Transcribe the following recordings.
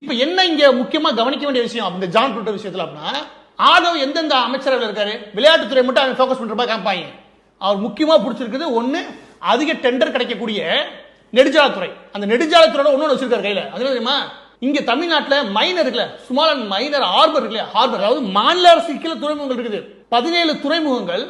இப்ப என்ன இங்க முக்கியமா கவனிக்க வேண்டிய விஷயம் இந்த ஜான் ட்விட்டர் விஷயத்துல அப்படின்னா, ஆதவ் எந்தெந்த அமைச்சரவையில் இருக்காரு, விளையாட்டுத்துறை மட்டும் அவன் ஃபோக்கஸ் பண்ற மாதிரி காமிப்பாங்க. அவர் முக்கியமா பிடிச்சிருக்குது ஒண்ணு, அதிக டெண்டர் கிடைக்கக்கூடிய நெடுஞ்சாலைத்துறை. அந்த நெடுஞ்சாலைத்துறையோட ஒண்ணு வச்சிருக்காரு கையில. அது தெரியுமா, இங்க தமிழ்நாட்டில் மைனர் இருக்குல்ல, ஸ்மால் அண்ட் மைனர் ஹார்பர் இருக்குல்ல, ஹார்பர் அதாவது மாநில அரசு கீழ துறைமுகங்கள் இருக்குது. 17 துறைமுகங்கள்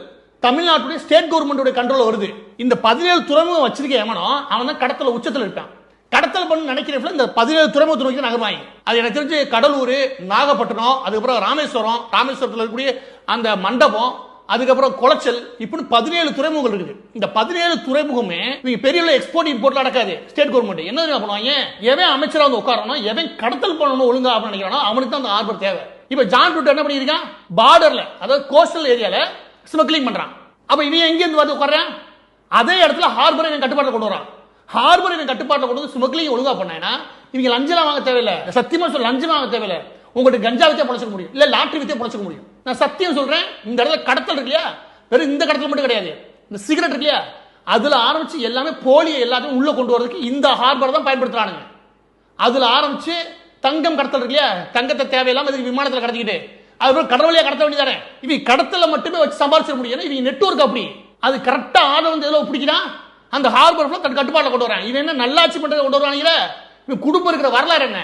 தமிழ்நாட்டுடைய ஸ்டேட் கவர்மெண்ட் கண்ட்ரோல் வருது. இந்த 17 துறைமுகம் வச்சிருக்க எவனோ அவன் தான் கடத்தல உச்சத்தில் இருப்பான். கடத்தல் பண்ண நினைக்கிறப்ப இந்த 17 துறைமுகத்தை நோக்கி நகர்வாங்க. அது எனக்கு தெரிஞ்சு கடலூர், நாகப்பட்டினம், அதுக்கப்புறம் ராமேஸ்வரம், ராமேஸ்வரத்தில் இருக்கக்கூடிய அந்த மண்டபம், அதுக்கப்புறம் குளச்சல், இப்படி 17 துறைமுகங்கள் இருக்குது. இந்த 17 துறைமுகமே பெரிய எக்ஸ்போர்ட் இம்போர்ட் நடக்காது. ஸ்டேட் கவர்மெண்ட் என்ன பண்ணுவாங்க, எவன் அமைச்சரா வந்து உட்காரணும், எவன் கடத்தல் பண்ணணும் ஒழுங்கா அப்படின்னு நினைக்கிறானோ அவனுக்கு தான் அந்த ஹார்பர் தேவை. இப்ப ஜான் ட்விட்டர் என்ன பண்ணிருக்கான், பார்டர்ல அதாவது கோஸ்டல் ஏரியால ஸ்மக்லிங் பண்றான். அப்ப இவன் எங்க இருந்து வந்து உட்கார்றான், அதே இடத்துல ஹார்பரை இவன் கட்டுப்பாட்டில் கொண்டு வரான். ஹார்பர் இவன் கட்டுப்பாட்டில் கொண்டு வந்து ஸ்மக்லிங் ஒழுங்கா பண்ணா இவங்க லஞ்சம் வாங்க தேவையில்லை. சத்தியமா சொல்ல, லஞ்சம் வாங்க தேவையில்லை. உங்களுக்கு கஞ்சா வித்தே பொழைச்சிக்க முடியும், இல்ல லாட்டரி வித்தே பொழைச்சிக்க முடியும். நான் சத்தியம் சொல்றேன், இந்த இடத்துல கடத்தல் இருக்கு இல்லையா, வெறும் இந்த கடத்தல் மட்டும் கிடையாது, இந்த சிகரெட் இருக்கு இல்லையா, அதுல ஆரம்பிச்சு எல்லாமே போலியை எல்லாத்தையும் உள்ள கொண்டு வரதுக்கு இந்த ஹார்பர் தான் பயன்படுத்துறானுங்க. அதுல ஆரம்பிச்சு தங்கம் கடத்தல் இருக்கு இல்லையா, தங்கத்தை தேவையில்லாம இதுக்கு விமானத்தில் கடத்திக்கிட்டு அதுக்கப்புறம் கடவுளையா கடத்த வேண்டியதானே. இவங்க கடத்தல மட்டுமே வச்சு சம்பாதிச்சிட முடியும். இவங்க நெட்வொர்க் அப்படி அது கரெக்டா ஆதரவு வந்து எதுல பிடிக்கிறான், அந்த ஹார்பர் தன் கட்டுப்பாட்டில் கொண்டு வரான். இவன் என்ன நல்லாட்சி பண்றதை கொண்டு வருவாங்களே, இவன் குடும்பம் இருக்கிற வரலாறு என்ன.